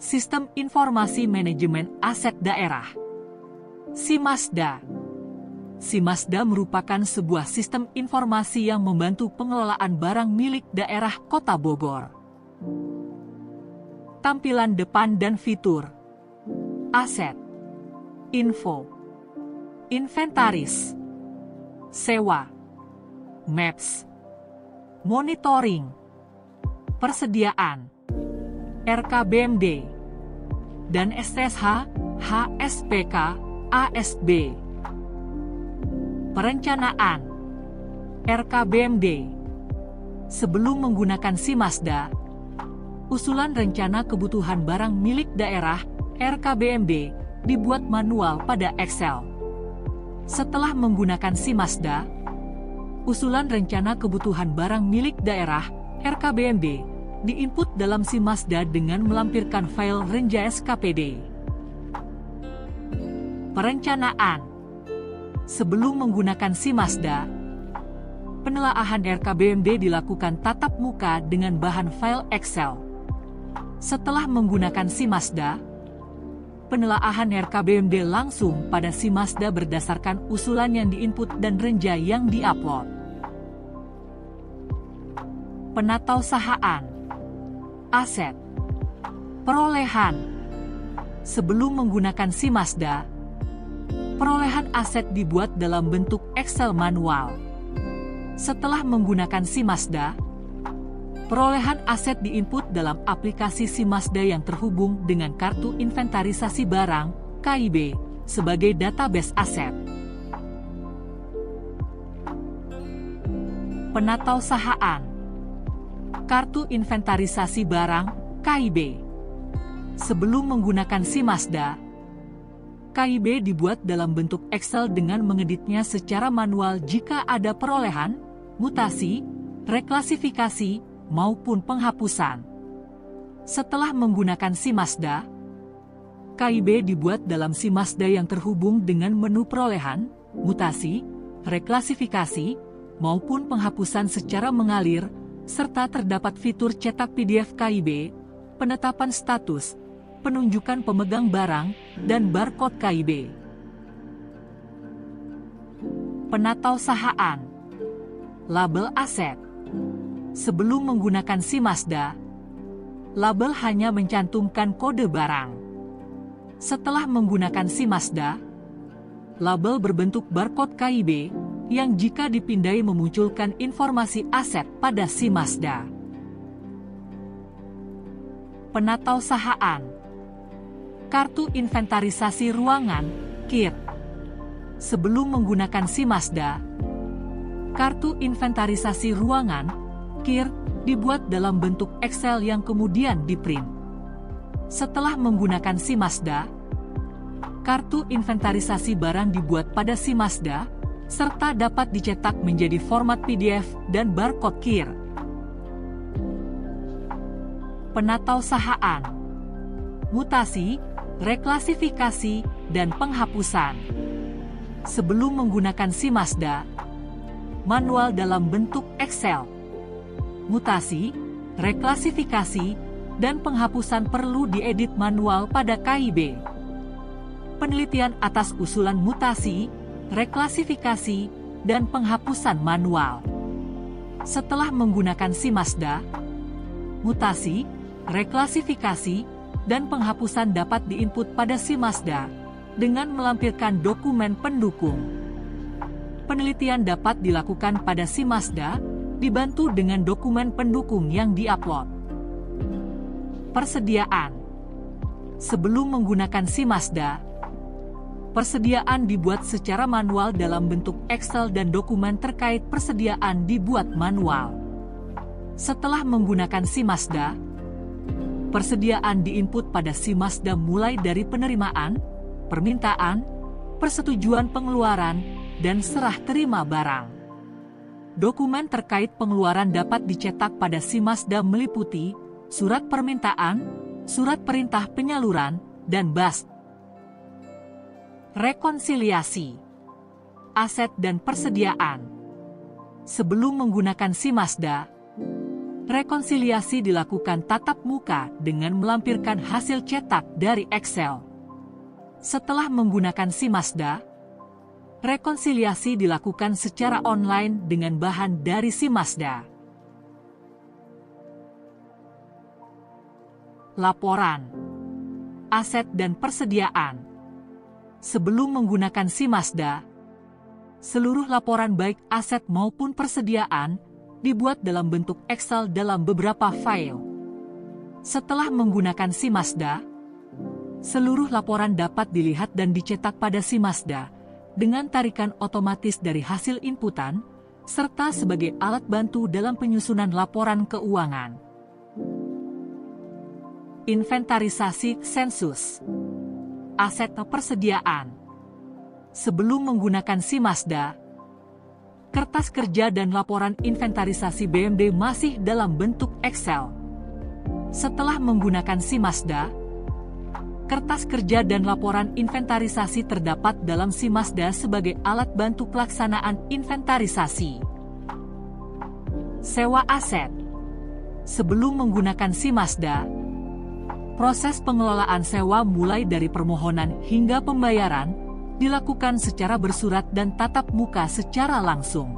Sistem Informasi Manajemen Aset Daerah. SIMASDA. SIMASDA merupakan sebuah sistem informasi yang membantu pengelolaan barang milik daerah Kota Bogor. Tampilan depan dan fitur. Aset, info, inventaris, sewa, maps, monitoring, persediaan, RKBMD, dan SSH, HSPK, ASB. Perencanaan RKBMD. Sebelum menggunakan SIMASDA, usulan rencana kebutuhan barang milik daerah RKBMD dibuat manual pada Excel. Setelah menggunakan SIMASDA, usulan rencana kebutuhan barang milik daerah RKBMD diinput dalam SIMASDA dengan melampirkan file renja SKPD. Perencanaan. Sebelum menggunakan SIMASDA, penelaahan RKBMD dilakukan tatap muka dengan bahan file Excel. Setelah menggunakan SIMASDA, penelaahan RKBMD langsung pada SIMASDA berdasarkan usulan yang diinput dan renja yang diupload. Penatausahaan aset, perolehan. Sebelum menggunakan SIMASDA, perolehan aset dibuat dalam bentuk Excel manual. Setelah menggunakan SIMASDA, perolehan aset diinput dalam aplikasi SIMASDA yang terhubung dengan kartu inventarisasi barang (KIB) sebagai database aset. Penatausahaan kartu inventarisasi barang (KIB). Sebelum menggunakan SIMASDA, KIB dibuat dalam bentuk Excel dengan mengeditnya secara manual jika ada perolehan, mutasi, reklasifikasi, maupun penghapusan. Setelah menggunakan SIMASDA, KIB dibuat dalam SIMASDA yang terhubung dengan menu perolehan, mutasi, reklasifikasi, maupun penghapusan secara mengalir, serta terdapat fitur cetak PDF KIB, penetapan status, penunjukan pemegang barang, dan barcode KIB. Penatausahaan label aset. Sebelum menggunakan SIMASDA, label hanya mencantumkan kode barang. Setelah menggunakan SIMASDA, label berbentuk barcode KIB yang jika dipindai memunculkan informasi aset pada SIMASDA. Penatausahaan kartu inventarisasi ruangan (KIR). Sebelum menggunakan SIMASDA, kartu inventarisasi ruangan (KIR) dibuat dalam bentuk Excel yang kemudian diprint. Setelah menggunakan SIMASDA, kartu inventarisasi barang dibuat pada SIMASDA serta dapat dicetak menjadi format PDF dan barcode KIR. Penatausahaan mutasi, reklasifikasi, dan penghapusan. Sebelum menggunakan SIMASDA, manual dalam bentuk Excel. Mutasi, reklasifikasi, dan penghapusan perlu diedit manual pada KIB. Penelitian atas usulan mutasi, reklasifikasi, dan penghapusan manual. Setelah menggunakan SIMASDA, mutasi, reklasifikasi, dan penghapusan dapat diinput pada SIMASDA dengan melampirkan dokumen pendukung. Penelitian dapat dilakukan pada SIMASDA dibantu dengan dokumen pendukung yang diupload. Persediaan. Sebelum menggunakan SIMASDA, persediaan dibuat secara manual dalam bentuk Excel dan dokumen terkait persediaan dibuat manual. Setelah menggunakan SIMASDA, persediaan diinput pada SIMASDA mulai dari penerimaan, permintaan, persetujuan pengeluaran, dan serah terima barang. Dokumen terkait pengeluaran dapat dicetak pada SIMASDA meliputi surat permintaan, surat perintah penyaluran, dan BAS. Rekonsiliasi aset dan persediaan. Sebelum menggunakan SIMASDA, Rekonsiliasi dilakukan tatap muka dengan melampirkan hasil cetak dari Excel. Setelah menggunakan SIMASDA, rekonsiliasi dilakukan secara online dengan bahan dari SIMASDA. Laporan aset dan persediaan. Sebelum menggunakan SIMASDA, seluruh laporan baik aset maupun persediaan dibuat dalam bentuk Excel dalam beberapa file. Setelah menggunakan SIMASDA, seluruh laporan dapat dilihat dan dicetak pada SIMASDA dengan tarikan otomatis dari hasil inputan, serta sebagai alat bantu dalam penyusunan laporan keuangan. Inventarisasi sensus aset persediaan. Sebelum menggunakan SIMASDA, kertas kerja dan laporan inventarisasi BMD masih dalam bentuk Excel. Setelah menggunakan SIMASDA, kertas kerja dan laporan inventarisasi terdapat dalam SIMASDA sebagai alat bantu pelaksanaan inventarisasi. Sewa aset. Sebelum menggunakan SIMASDA, proses pengelolaan sewa mulai dari permohonan hingga pembayaran dilakukan secara bersurat dan tatap muka secara langsung.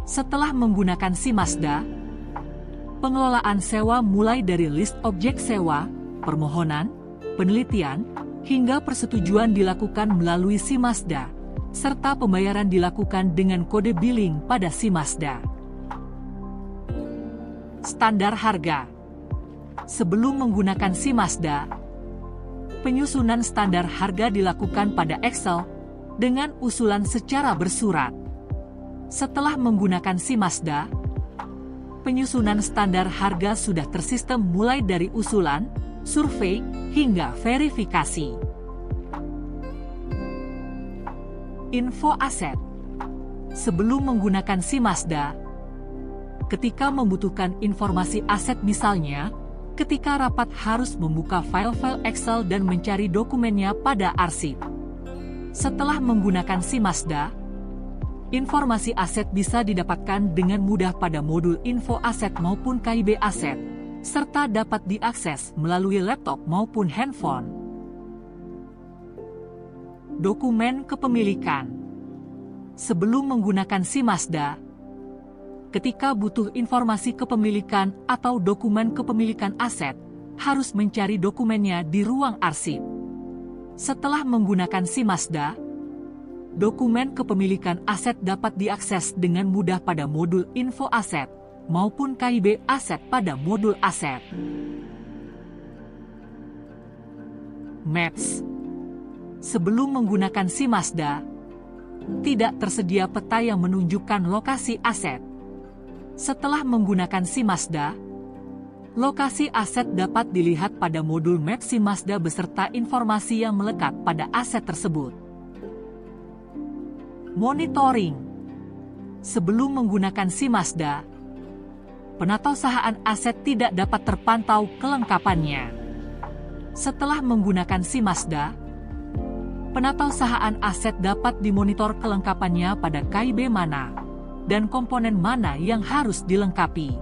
Setelah menggunakan SIMASDA, pengelolaan sewa mulai dari list objek sewa, permohonan, penelitian, hingga persetujuan dilakukan melalui SIMASDA, serta pembayaran dilakukan dengan kode billing pada SIMASDA. Standar harga. Sebelum menggunakan SIMASDA, penyusunan standar harga dilakukan pada Excel dengan usulan secara bersurat. Setelah menggunakan SIMASDA, penyusunan standar harga sudah tersistem mulai dari usulan, survei, hingga verifikasi. Info aset. Sebelum menggunakan SIMASDA, ketika membutuhkan informasi aset misalnya, ketika rapat harus membuka file-file Excel dan mencari dokumennya pada arsip. Setelah menggunakan SIMASDA, informasi aset bisa didapatkan dengan mudah pada modul info aset maupun KIB aset, serta dapat diakses melalui laptop maupun handphone. Dokumen kepemilikan. Sebelum menggunakan SIMASDA, ketika butuh informasi kepemilikan atau dokumen kepemilikan aset, harus mencari dokumennya di ruang arsip. Setelah menggunakan SIMASDA, dokumen kepemilikan aset dapat diakses dengan mudah pada modul info aset maupun KIB aset pada modul aset. Maps. Sebelum menggunakan SIMASDA, tidak tersedia peta yang menunjukkan lokasi aset. Setelah menggunakan SIMASDA, lokasi aset dapat dilihat pada modul map SIMASDA beserta informasi yang melekat pada aset tersebut. Monitoring. Sebelum menggunakan SIMASDA, penatausahaan aset tidak dapat terpantau kelengkapannya. Setelah menggunakan SIMASDA, penatausahaan aset dapat dimonitor kelengkapannya pada KIB mana dan komponen mana yang harus dilengkapi.